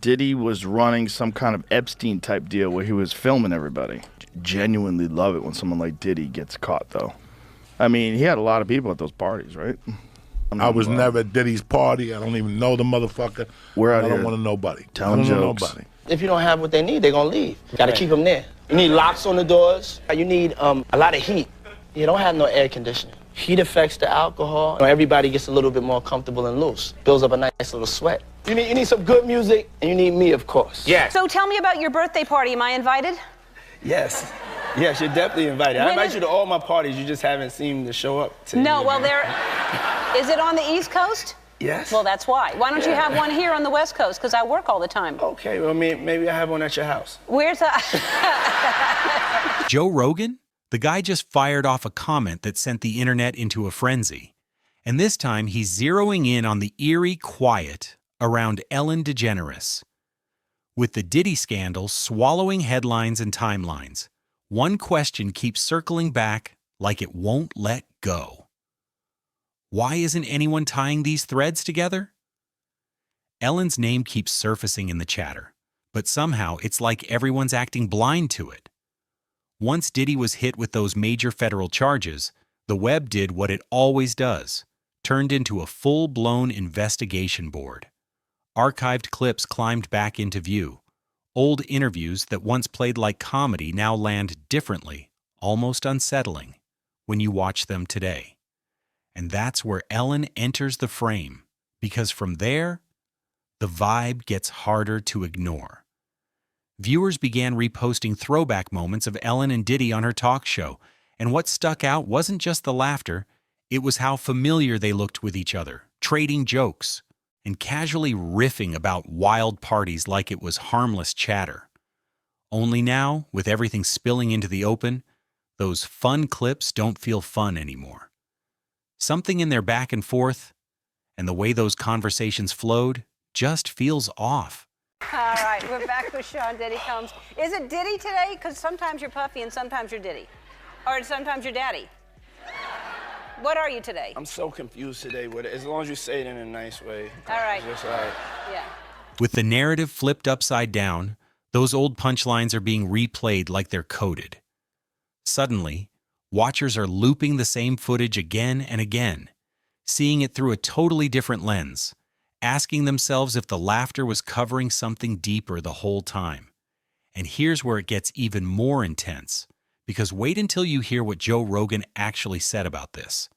Diddy was running some kind of Epstein type deal where he was filming everybody. Genuinely love it when someone like Diddy gets caught, though. I mean, he had a lot of people at those parties, right? I was never at Diddy's party. I don't even know the motherfucker. We're out I don't here want to know nobody. telling jokes. Nobody. If you don't have what they need, they're gonna leave. You gotta keep them there. You need locks on the doors. You need a lot of heat. You don't have no air conditioning. Heat affects the alcohol. Everybody gets a little bit more comfortable and loose. Builds up a nice little sweat. You need some good music, and you need me, of course. Yes. So tell me about your birthday party. Am I invited? Yes. Yes, you're definitely invited. I invite you to all my parties. You just haven't seemed to show up. No, well, is it on the East Coast? Yes. Well, that's why. Why don't you have one here on the West Coast? Because I work all the time. Okay, well, maybe I have one at your house. Where's that? Joe Rogan? The guy just fired off a comment that sent the internet into a frenzy. And this time, he's zeroing in on the eerie quiet around Ellen DeGeneres. With the Diddy scandal swallowing headlines and timelines, one question keeps circling back like it won't let go. Why isn't anyone tying these threads together? Ellen's name keeps surfacing in the chatter, but somehow it's like everyone's acting blind to it. Once Diddy was hit with those major federal charges, the web did what it always does, turned into a full-blown investigation board. Archived clips climbed back into view. Old interviews that once played like comedy now land differently, almost unsettling, when you watch them today. And that's where Ellen enters the frame, because from there, the vibe gets harder to ignore. Viewers began reposting throwback moments of Ellen and Diddy on her talk show, and what stuck out wasn't just the laughter, it was how familiar they looked with each other, trading jokes, and casually riffing about wild parties like it was harmless chatter. Only now, with everything spilling into the open, those fun clips don't feel fun anymore. Something in their back and forth, and the way those conversations flowed, just feels off. All right, we're back with Sean Diddy Combs. Is it Diddy today? Because sometimes you're Puffy and sometimes you're Diddy. Or sometimes you're Daddy. What are you today? I'm so confused today with it. As long as you say it in a nice way. All right. Just like, Yeah. With the narrative flipped upside down, those old punchlines are being replayed like they're coded. Suddenly, watchers are looping the same footage again and again, seeing it through a totally different lens, asking themselves if the laughter was covering something deeper the whole time. And here's where it gets even more intense, because wait until you hear what Joe Rogan actually said about this.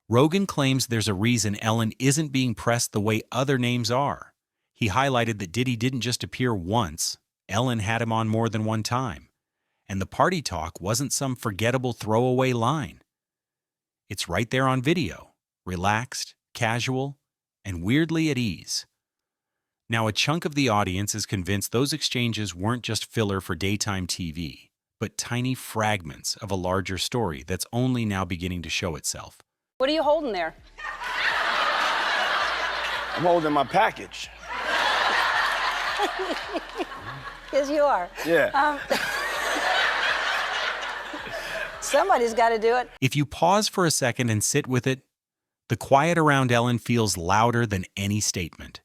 Rogan claims there's a reason Ellen isn't being pressed the way other names are. He highlighted that Diddy didn't just appear once, Ellen had him on more than one time. And the party talk wasn't some forgettable throwaway line. It's right there on video, relaxed, casual, and weirdly at ease. Now, a chunk of the audience is convinced those exchanges weren't just filler for daytime TV, but tiny fragments of a larger story that's only now beginning to show itself. What are you holding there? I'm holding my package. Yes, you are. Yeah. Somebody's got to do it. If you pause for a second and sit with it, the quiet around Ellen feels louder than any statement.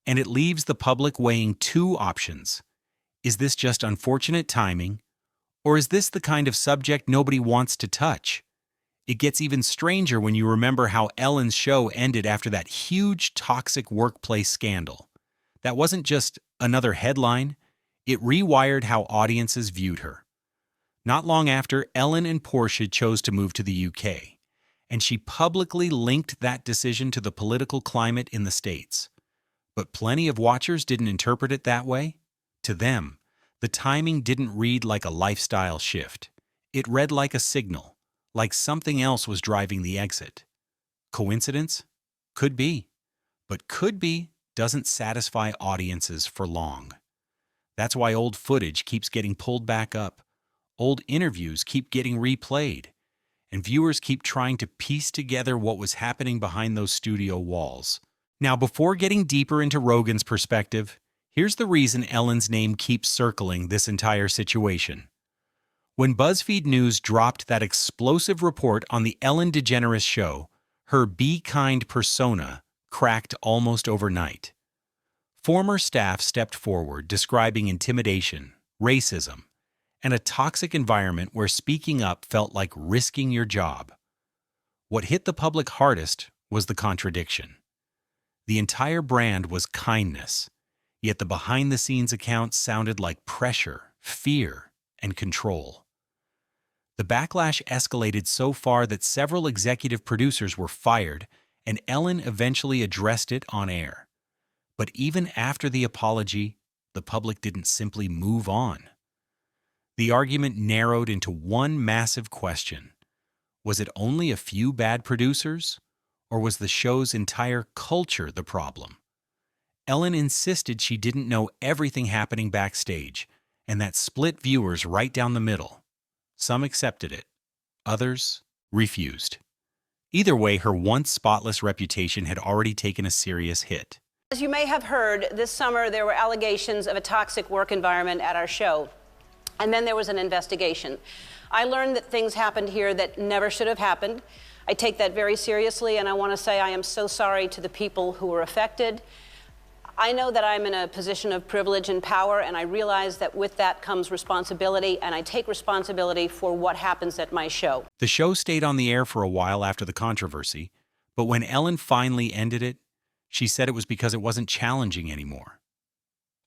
And it leaves the public weighing two options. Is this just unfortunate timing? Or is this the kind of subject nobody wants to touch? It gets even stranger when you remember how Ellen's show ended after that huge toxic workplace scandal. That wasn't just another headline, it rewired how audiences viewed her. Not long after, Ellen and Portia chose to move to the UK, and she publicly linked that decision to the political climate in the States. But plenty of watchers didn't interpret it that way. To them, the timing didn't read like a lifestyle shift. It read like a signal, like something else was driving the exit. Coincidence? Could be. But could be doesn't satisfy audiences for long. That's why old footage keeps getting pulled back up. Old interviews keep getting replayed. And viewers keep trying to piece together what was happening behind those studio walls. Now, before getting deeper into Rogan's perspective, here's the reason Ellen's name keeps circling this entire situation. When BuzzFeed News dropped that explosive report on the Ellen DeGeneres show, her be kind persona cracked almost overnight. Former staff stepped forward describing intimidation, racism, and a toxic environment where speaking up felt like risking your job. What hit the public hardest was the contradiction. The entire brand was kindness, yet the behind-the-scenes accounts sounded like pressure, fear, and control. The backlash escalated so far that several executive producers were fired, and Ellen eventually addressed it on air. But even after the apology, the public didn't simply move on. The argument narrowed into one massive question. Was it only a few bad producers, or was the show's entire culture the problem? Ellen insisted she didn't know everything happening backstage, and that split viewers right down the middle. Some accepted it, others refused. Either way, her once spotless reputation had already taken a serious hit. As you may have heard, this summer there were allegations of a toxic work environment at our show, and then there was an investigation. I learned that things happened here that never should have happened. I take that very seriously, and I want to say I am so sorry to the people who were affected. I know that I'm in a position of privilege and power, and I realize that with that comes responsibility, and I take responsibility for what happens at my show. The show stayed on the air for a while after the controversy, but when Ellen finally ended it, she said it was because it wasn't challenging anymore.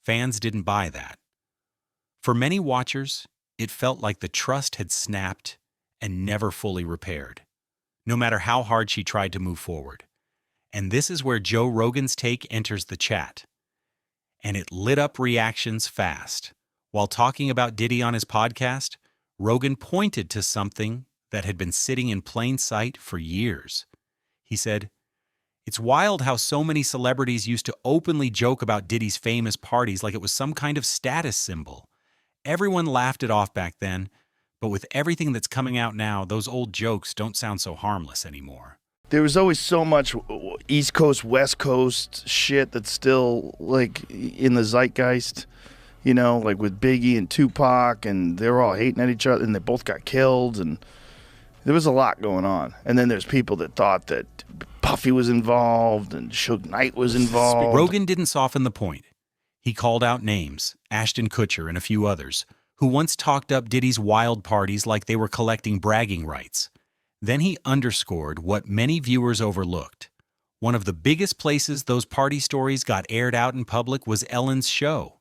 Fans didn't buy that. For many watchers, it felt like the trust had snapped and never fully repaired, no matter how hard she tried to move forward. And this is where Joe Rogan's take enters the chat. And it lit up reactions fast. While talking about Diddy on his podcast, Rogan pointed to something that had been sitting in plain sight for years. He said, "It's wild how so many celebrities used to openly joke about Diddy's famous parties like it was some kind of status symbol. Everyone laughed it off back then, but with everything that's coming out now, those old jokes don't sound so harmless anymore." There was always so much East Coast, West Coast shit that's still, like, in the zeitgeist, you know, like with Biggie and Tupac, and they were all hating at each other, and they both got killed, and there was a lot going on. And then there's people that thought that Puffy was involved and Suge Knight was involved. Rogan didn't soften the point. He called out names, Ashton Kutcher and a few others, who once talked up Diddy's wild parties like they were collecting bragging rights. Then he underscored what many viewers overlooked. One of the biggest places those party stories got aired out in public was Ellen's show.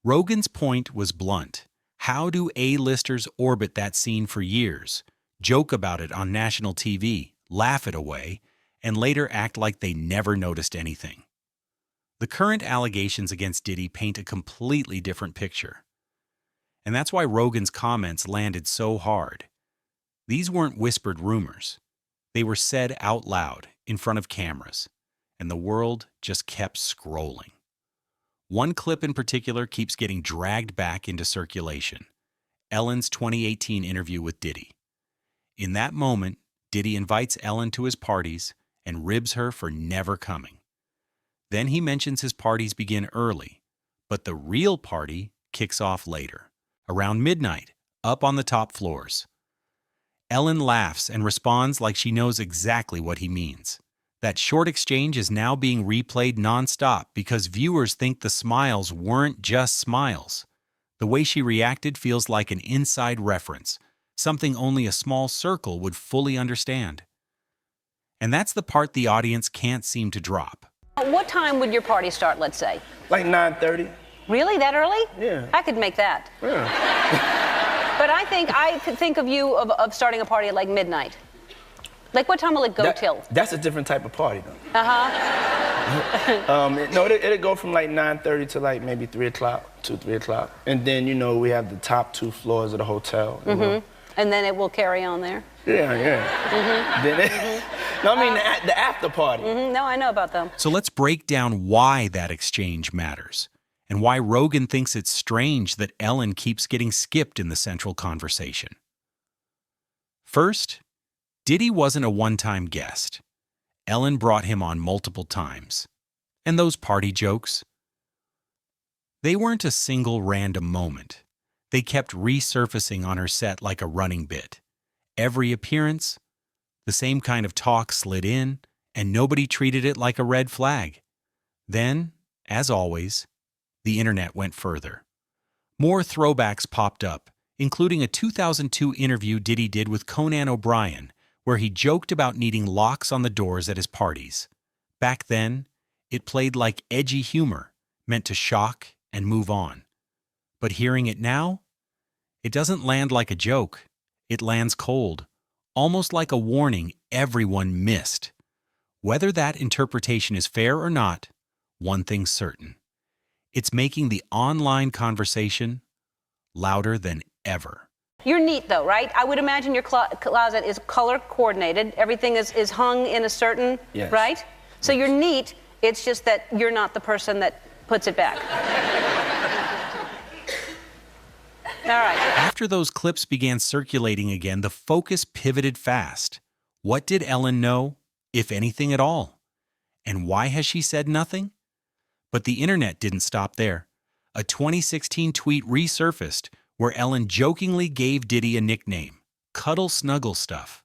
Rogan's point was blunt. How do A-listers orbit that scene for years, joke about it on national TV, laugh it away, and later act like they never noticed anything? The current allegations against Diddy paint a completely different picture. And that's why Rogan's comments landed so hard. These weren't whispered rumors. They were said out loud in front of cameras, and the world just kept scrolling. One clip in particular keeps getting dragged back into circulation. Ellen's 2018 interview with Diddy. In that moment, Diddy invites Ellen to his parties and ribs her for never coming. Then he mentions his parties begin early, but the real party kicks off later, around midnight, up on the top floors. Ellen laughs and responds like she knows exactly what he means. That short exchange is now being replayed nonstop because viewers think the smiles weren't just smiles. The way she reacted feels like an inside reference, something only a small circle would fully understand. And that's the part the audience can't seem to drop. What time would your party start, let's say? Like 9:30. Really? That early? Yeah. I could make that. Yeah. But I could think of you of starting a party at like midnight. Like what time will it go till? That's a different type of party, though. Uh-huh. No, it'll go from like 9:30 to like maybe 3 o'clock, 3 o'clock. And then, you know, we have the top 2 floors of the hotel. You know? And then it will carry on there? Yeah. Then no, I mean the after party. No, I know about them. So let's break down why that exchange matters, and why Rogan thinks it's strange that Ellen keeps getting skipped in the central conversation. First, Diddy wasn't a one-time guest. Ellen brought him on multiple times. And those party jokes? They weren't a single random moment. They kept resurfacing on her set like a running bit. Every appearance, the same kind of talk slid in, and nobody treated it like a red flag. Then, as always, the internet went further. More throwbacks popped up, including a 2002 interview Diddy did with Conan O'Brien, where he joked about needing locks on the doors at his parties. Back then, it played like edgy humor, meant to shock and move on. But hearing it now, it doesn't land like a joke. It lands cold, almost like a warning everyone missed. Whether that interpretation is fair or not, one thing's certain. It's making the online conversation louder than ever. You're neat, though, right? I would imagine your closet is color coordinated. Everything is hung in a certain, yes. Right? So you're neat. It's just that you're not the person that puts it back. All right. After those clips began circulating again, the focus pivoted fast. What did Ellen know, if anything at all? And why has she said nothing? But the internet didn't stop there. A 2016 tweet resurfaced where Ellen jokingly gave Diddy a nickname, Cuddle Snuggle Stuff.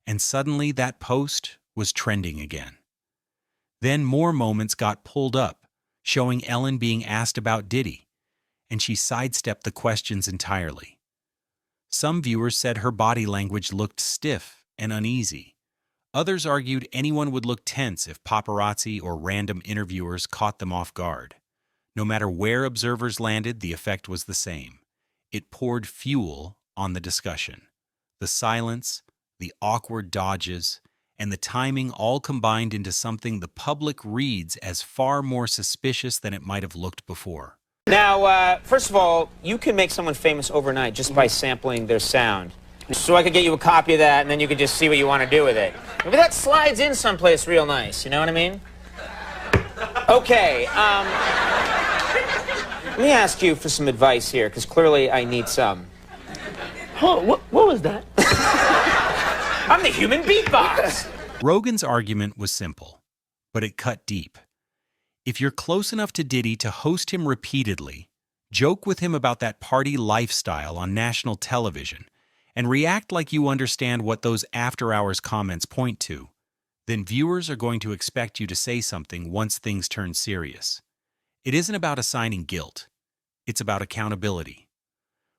And suddenly that post was trending again. Then more moments got pulled up, showing Ellen being asked about Diddy, and she sidestepped the questions entirely. Some viewers said her body language looked stiff and uneasy. Others argued anyone would look tense if paparazzi or random interviewers caught them off guard. No matter where observers landed, the effect was the same. It poured fuel on the discussion. The silence, the awkward dodges, and the timing all combined into something the public reads as far more suspicious than it might have looked before. Now, first of all, you can make someone famous overnight just by sampling their sound. So I could get you a copy of that, and then you could just see what you want to do with it. Maybe that slides in someplace real nice, you know what I mean? Okay, let me ask you for some advice here, because clearly I need some. Oh, what was that? I'm the human beatbox! Rogan's argument was simple, but it cut deep. If you're close enough to Diddy to host him repeatedly, joke with him about that party lifestyle on national television, and react like you understand what those after-hours comments point to, then viewers are going to expect you to say something once things turn serious. It isn't about assigning guilt. It's about accountability.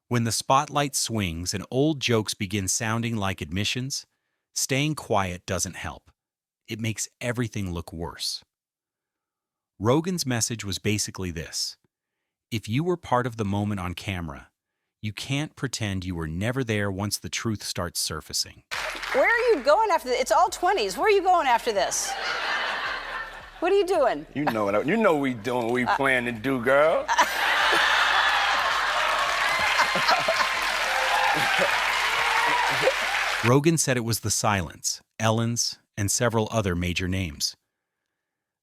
When the spotlight swings and old jokes begin sounding like admissions, staying quiet doesn't help. It makes everything look worse. Rogan's message was basically this: if you were part of the moment on camera, you can't pretend you were never there once the truth starts surfacing. Where are you going after this? It's all 20s. Where are you going after this? What are you doing? You know we doing what we plan to do, girl. Rogan said it was the silence, Ellen's, and several other major names,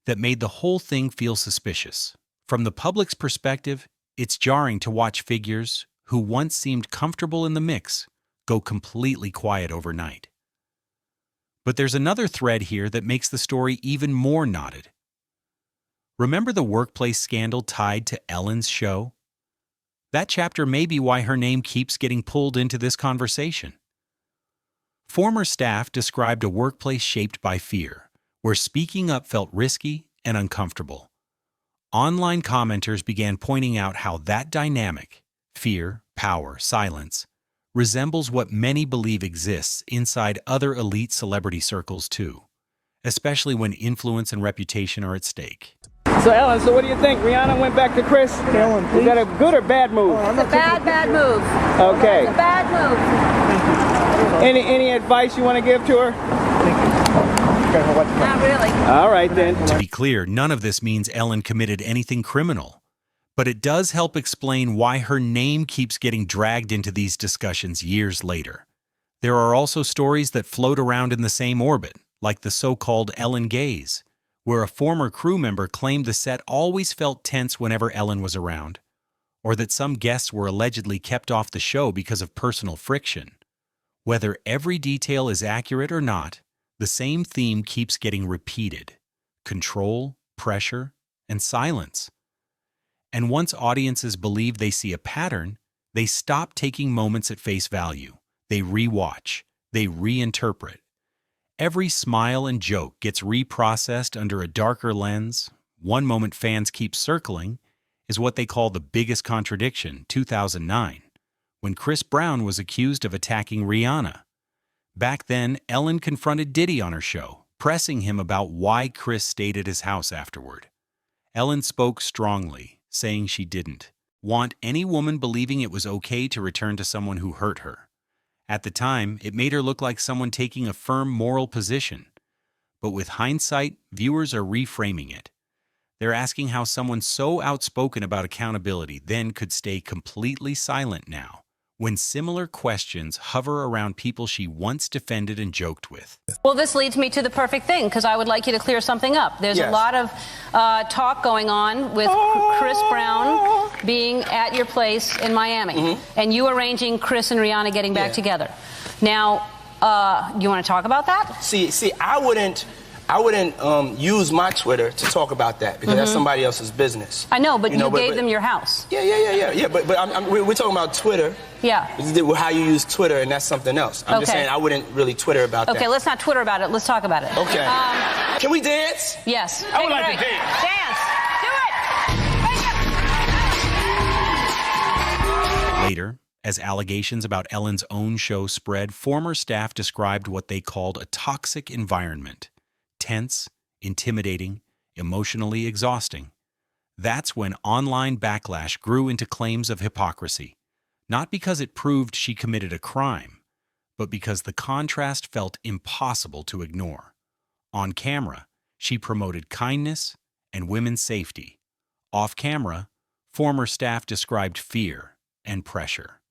that made the whole thing feel suspicious. From the public's perspective, it's jarring to watch figures who once seemed comfortable in the mix go completely quiet overnight. But there's another thread here that makes the story even more knotted. Remember the workplace scandal tied to Ellen's show? That chapter may be why her name keeps getting pulled into this conversation. Former staff described a workplace shaped by fear, where speaking up felt risky and uncomfortable. Online commenters began pointing out how that dynamic, fear, power, silence, resembles what many believe exists inside other elite celebrity circles too, especially when influence and reputation are at stake. So Ellen, what do you think? Rihanna went back to Chris? Ellen, is that a good or bad move? It's a bad move. Okay. It's a bad move. Any advice you want to give to her? Not really. All right then. To be clear, none of this means Ellen committed anything criminal, but it does help explain why her name keeps getting dragged into these discussions years later. There are also stories that float around in the same orbit, like the so-called Ellen gaze, where a former crew member claimed the set always felt tense whenever Ellen was around, or that some guests were allegedly kept off the show because of personal friction. Whether every detail is accurate or not, the same theme keeps getting repeated: control, pressure, and silence. And once audiences believe they see a pattern, they stop taking moments at face value. They rewatch, they reinterpret. Every smile and joke gets reprocessed under a darker lens, One moment fans keep circling is what they call the biggest contradiction, 2009, when Chris Brown was accused of attacking Rihanna. Back then, Ellen confronted Diddy on her show, pressing him about why Chris stayed at his house afterward. Ellen spoke strongly, saying she didn't want any woman believing it was okay to return to someone who hurt her. At the time, it made her look like someone taking a firm moral position. But with hindsight, viewers are reframing it. They're asking how someone so outspoken about accountability then could stay completely silent now, when similar questions hover around people she once defended and joked with. Well, this leads me to the perfect thing, because I would like you to clear something up. There's a lot of talk going on with Chris Brown being at your place in Miami, and you arranging Chris and Rihanna getting back together. Now, you want to talk about that? See, I wouldn't use my Twitter to talk about that because that's somebody else's business. I know, but you gave them your house. Yeah. But we're talking about Twitter. Yeah. How you use Twitter, and that's something else. I'm just saying I wouldn't really Twitter about that. Okay, let's not Twitter about it. Let's talk about it. Okay. Can we dance? Yes. I would like to dance. Dance. Do it. Later, as allegations about Ellen's own show spread, former staff described what they called a toxic environment. Tense, intimidating, emotionally exhausting. That's when online backlash grew into claims of hypocrisy, not because it proved she committed a crime, but because the contrast felt impossible to ignore. On camera, she promoted kindness and women's safety. Off camera, former staff described fear and pressure.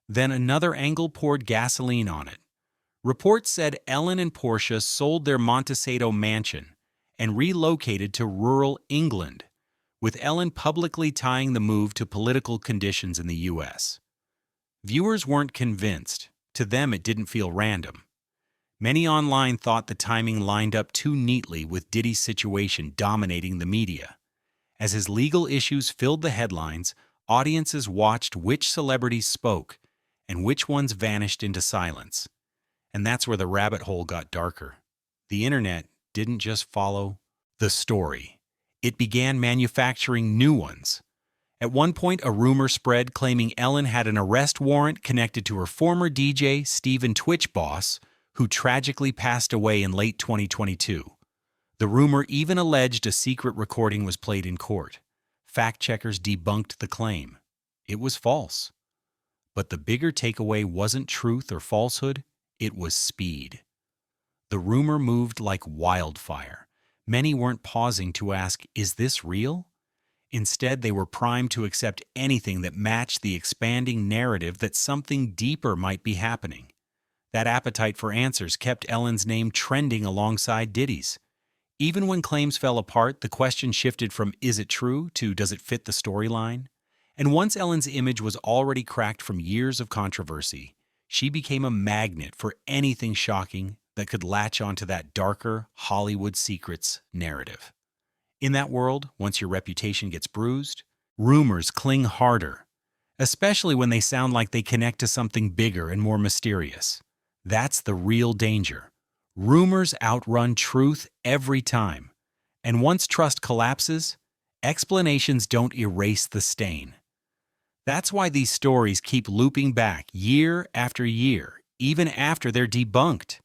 Then another angle poured gasoline on it. Reports said Ellen and Portia sold their Montecito mansion and relocated to rural England, with Ellen publicly tying the move to political conditions in the U.S. Viewers weren't convinced. To them, it didn't feel random. Many online thought the timing lined up too neatly with Diddy's situation dominating the media. As his legal issues filled the headlines, audiences watched which celebrities spoke and which ones vanished into silence. And that's where the rabbit hole got darker. The internet didn't just follow the story. It began manufacturing new ones. At one point, a rumor spread claiming Ellen had an arrest warrant connected to her former DJ, Steven Twitch boss, who tragically passed away in late 2022. The rumor even alleged a secret recording was played in court. Fact-checkers debunked the claim. It was false. But the bigger takeaway wasn't truth or falsehood. It was speed. The rumor moved like wildfire. Many weren't pausing to ask, is this real? Instead, they were primed to accept anything that matched the expanding narrative that something deeper might be happening. That appetite for answers kept Ellen's name trending alongside Diddy's. Even when claims fell apart, the question shifted from is it true to does it fit the storyline? And once Ellen's image was already cracked from years of controversy, she became a magnet for anything shocking that could latch onto that darker Hollywood secrets narrative. In that world, once your reputation gets bruised, rumors cling harder, especially when they sound like they connect to something bigger and more mysterious. That's the real danger. Rumors outrun truth every time. And once trust collapses, explanations don't erase the stain. That's why these stories keep looping back year after year, even after they're debunked.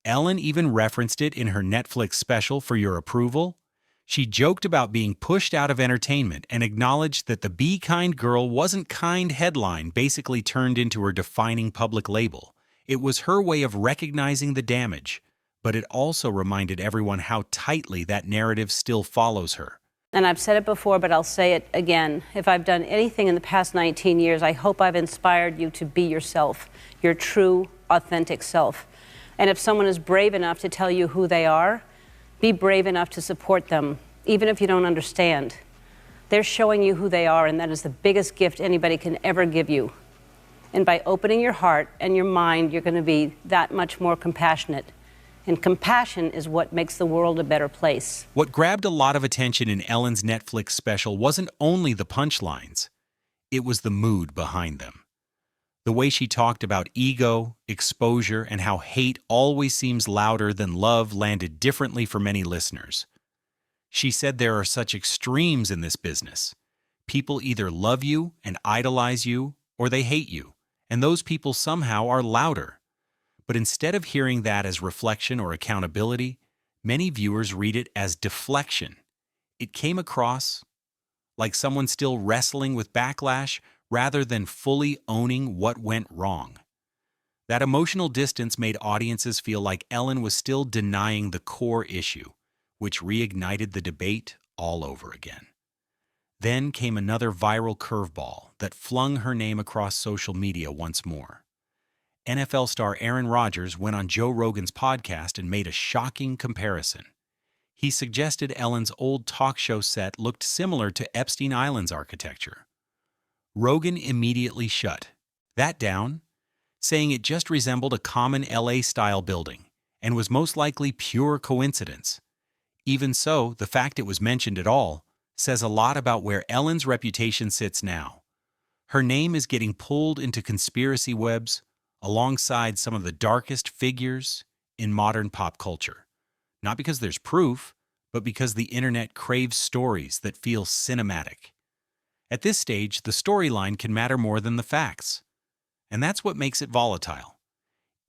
Ellen even referenced it in her Netflix special For Your Approval. She joked about being pushed out of entertainment and acknowledged that the Be Kind Girl Wasn't Kind headline basically turned into her defining public label. It was her way of recognizing the damage, but it also reminded everyone how tightly that narrative still follows her. And I've said it before, but I'll say it again. If I've done anything in the past 19 years, I hope I've inspired you to be yourself, your true, authentic self. And if someone is brave enough to tell you who they are, be brave enough to support them, even if you don't understand. They're showing you who they are, and that is the biggest gift anybody can ever give you. And by opening your heart and your mind, you're going to be that much more compassionate. And compassion is what makes the world a better place. What grabbed a lot of attention in Ellen's Netflix special wasn't only the punchlines, it was the mood behind them. The way she talked about ego, exposure, and how hate always seems louder than love landed differently for many listeners. She said there are such extremes in this business. People either love you and idolize you, or they hate you, and those people somehow are louder. But instead of hearing that as reflection or accountability, many viewers read it as deflection. It came across like someone still wrestling with backlash rather than fully owning what went wrong. That emotional distance made audiences feel like Ellen was still denying the core issue, which reignited the debate all over again. Then came another viral curveball that flung her name across social media once more. NFL star Aaron Rodgers went on Joe Rogan's podcast and made a shocking comparison. He suggested Ellen's old talk show set looked similar to Epstein Island's architecture. Rogan immediately shut that down, saying it just resembled a common LA-style building and was most likely pure coincidence. Even so, the fact it was mentioned at all says a lot about where Ellen's reputation sits now. Her name is getting pulled into conspiracy webs alongside some of the darkest figures in modern pop culture. Not because there's proof, but because the internet craves stories that feel cinematic. At this stage, the storyline can matter more than the facts. And that's what makes it volatile.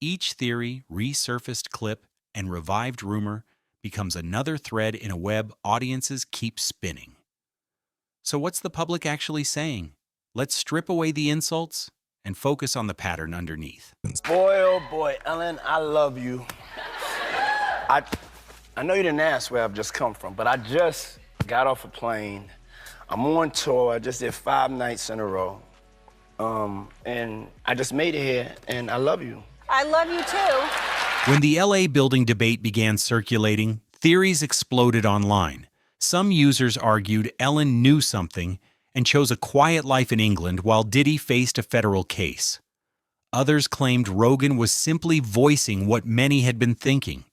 Each theory, resurfaced clip, and revived rumor becomes another thread in a web audiences keep spinning. So what's the public actually saying? Let's strip away the insults and focus on the pattern underneath. Boy, oh boy, Ellen, I love you. I know you didn't ask where I've just come from, but I just got off a plane. I'm on tour. I just did 5 nights in a row. And I just made it here, and I love you. I love you too. When the LA building debate began circulating, theories exploded online. Some users argued Ellen knew something and chose a quiet life in England while Diddy faced a federal case. Others claimed Rogan was simply voicing what many had been thinking.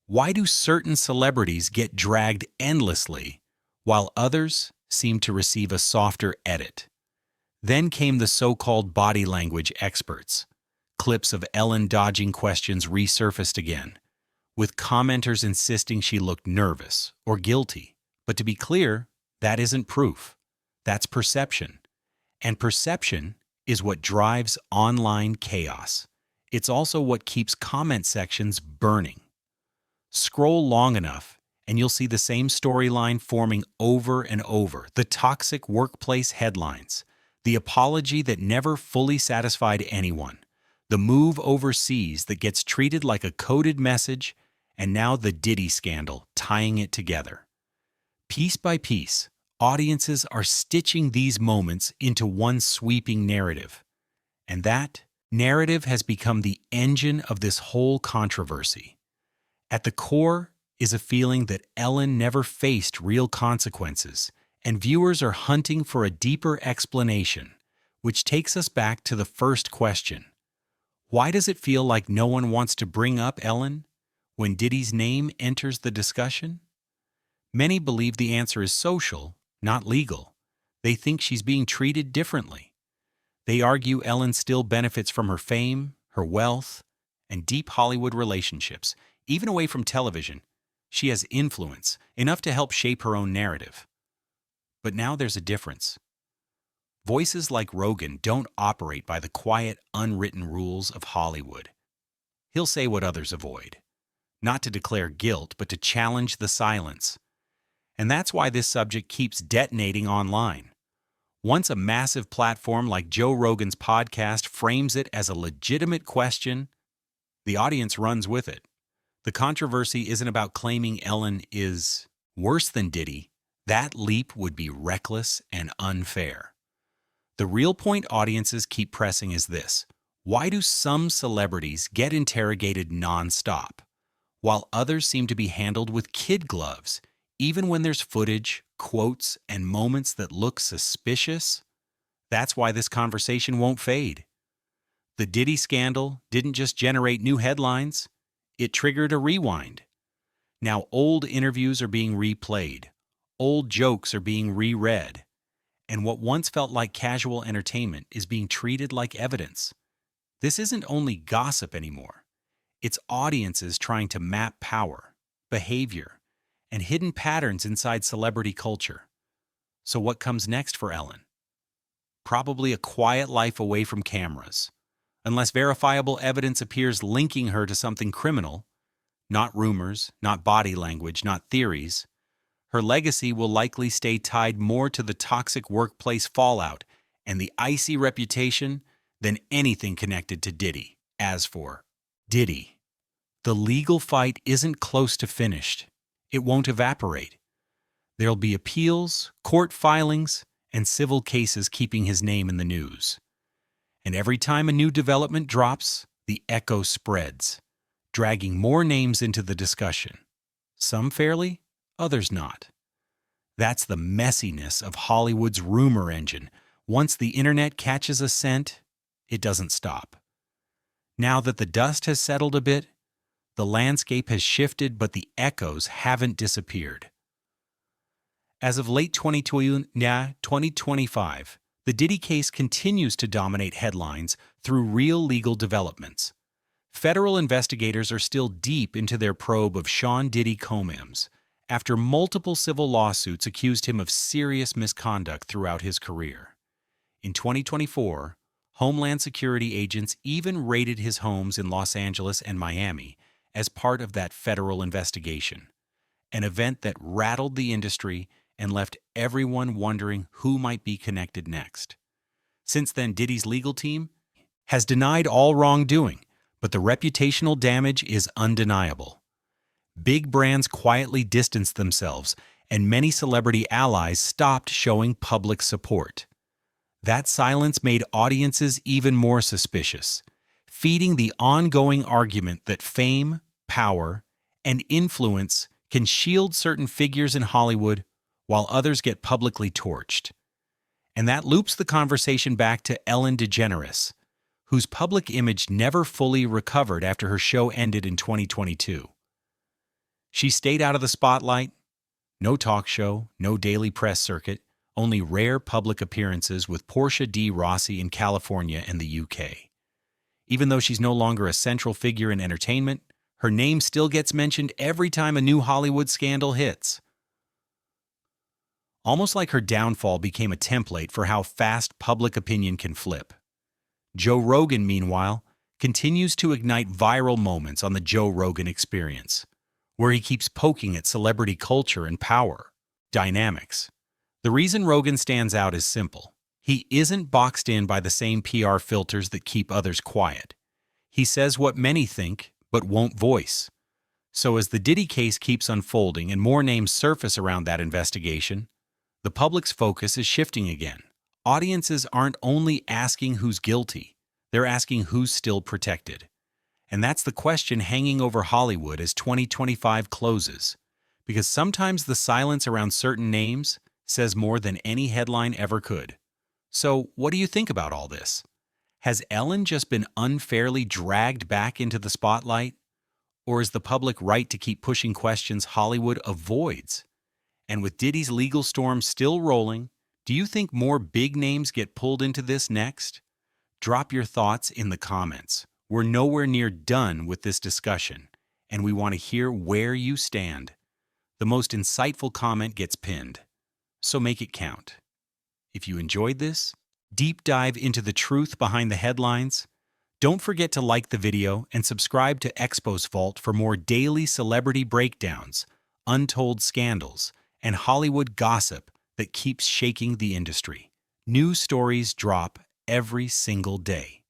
Why do certain celebrities get dragged endlessly, while others seem to receive a softer edit? Then came the so-called body language experts. Clips of Ellen dodging questions resurfaced again, with commenters insisting she looked nervous or guilty. But to be clear, that isn't proof. That's perception. And perception is what drives online chaos. It's also what keeps comment sections burning. Scroll long enough, and you'll see the same storyline forming over and over. The toxic workplace headlines, the apology that never fully satisfied anyone, the move overseas that gets treated like a coded message, and now the Diddy scandal tying it together. Piece by piece, audiences are stitching these moments into one sweeping narrative. And that narrative has become the engine of this whole controversy. At the core is a feeling that Ellen never faced real consequences, and viewers are hunting for a deeper explanation, which takes us back to the first question. Why does it feel like no one wants to bring up Ellen when Diddy's name enters the discussion? Many believe the answer is social, not legal. They think she's being treated differently. They argue Ellen still benefits from her fame, her wealth, and deep Hollywood relationships. Even away from television, she has influence, enough to help shape her own narrative. But now there's a difference. Voices like Rogan don't operate by the quiet, unwritten rules of Hollywood. He'll say what others avoid. Not to declare guilt, but to challenge the silence. And that's why this subject keeps detonating online. Once a massive platform like Joe Rogan's podcast frames it as a legitimate question, the audience runs with it. The controversy isn't about claiming Ellen is worse than Diddy. That leap would be reckless and unfair. The real point audiences keep pressing is this: why do some celebrities get interrogated nonstop, while others seem to be handled with kid gloves, even when there's footage, quotes, and moments that look suspicious? That's why this conversation won't fade. The Diddy scandal didn't just generate new headlines, it triggered a rewind. Now old interviews are being replayed, old jokes are being reread, and what once felt like casual entertainment is being treated like evidence. This isn't only gossip anymore. It's audiences trying to map power, behavior, and hidden patterns inside celebrity culture. So what comes next for Ellen? Probably a quiet life away from cameras, unless verifiable evidence appears linking her to something criminal. Not rumors, not body language, not theories. Her legacy will likely stay tied more to the toxic workplace fallout and the icy reputation than anything connected to Diddy. As for Diddy, the legal fight isn't close to finished. It won't evaporate. There'll be appeals, court filings, and civil cases keeping his name in the news. And every time a new development drops, the echo spreads, dragging more names into the discussion. Some fairly, others not. That's the messiness of Hollywood's rumor engine. Once the internet catches a scent, it doesn't stop. Now that the dust has settled a bit, the landscape has shifted, but the echoes haven't disappeared. As of late 2025, the Diddy case continues to dominate headlines through real legal developments. Federal investigators are still deep into their probe of Sean Diddy Combs, after multiple civil lawsuits accused him of serious misconduct throughout his career. In 2024, Homeland Security agents even raided his homes in Los Angeles and Miami as part of that federal investigation, an event that rattled the industry and left everyone wondering who might be connected next. Since then, Diddy's legal team has denied all wrongdoing, but the reputational damage is undeniable. Big brands quietly distanced themselves, and many celebrity allies stopped showing public support. That silence made audiences even more suspicious, feeding the ongoing argument that fame, power, and influence can shield certain figures in Hollywood while others get publicly torched. And that loops the conversation back to Ellen DeGeneres, whose public image never fully recovered after her show ended in 2022. She stayed out of the spotlight. No talk show, no daily press circuit, only rare public appearances with Portia D. Rossi in California and the UK. Even though she's no longer a central figure in entertainment, her name still gets mentioned every time a new Hollywood scandal hits. Almost like her downfall became a template for how fast public opinion can flip. Joe Rogan, meanwhile, continues to ignite viral moments on the Joe Rogan Experience, where he keeps poking at celebrity culture and power dynamics. The reason Rogan stands out is simple. He isn't boxed in by the same PR filters that keep others quiet. He says what many think, but won't voice. So as the Diddy case keeps unfolding and more names surface around that investigation, the public's focus is shifting again. Audiences aren't only asking who's guilty, they're asking who's still protected. And that's the question hanging over Hollywood as 2025 closes, because sometimes the silence around certain names says more than any headline ever could. So, what do you think about all this? Has Ellen just been unfairly dragged back into the spotlight? Or is the public right to keep pushing questions Hollywood avoids? And with Diddy's legal storm still rolling, do you think more big names get pulled into this next? Drop your thoughts in the comments. We're nowhere near done with this discussion, and we want to hear where you stand. The most insightful comment gets pinned, so make it count. If you enjoyed this, deep dive into the truth behind the headlines. Don't forget to like the video and subscribe to Expo's Vault for more daily celebrity breakdowns, untold scandals, and Hollywood gossip that keeps shaking the industry. New stories drop every single day.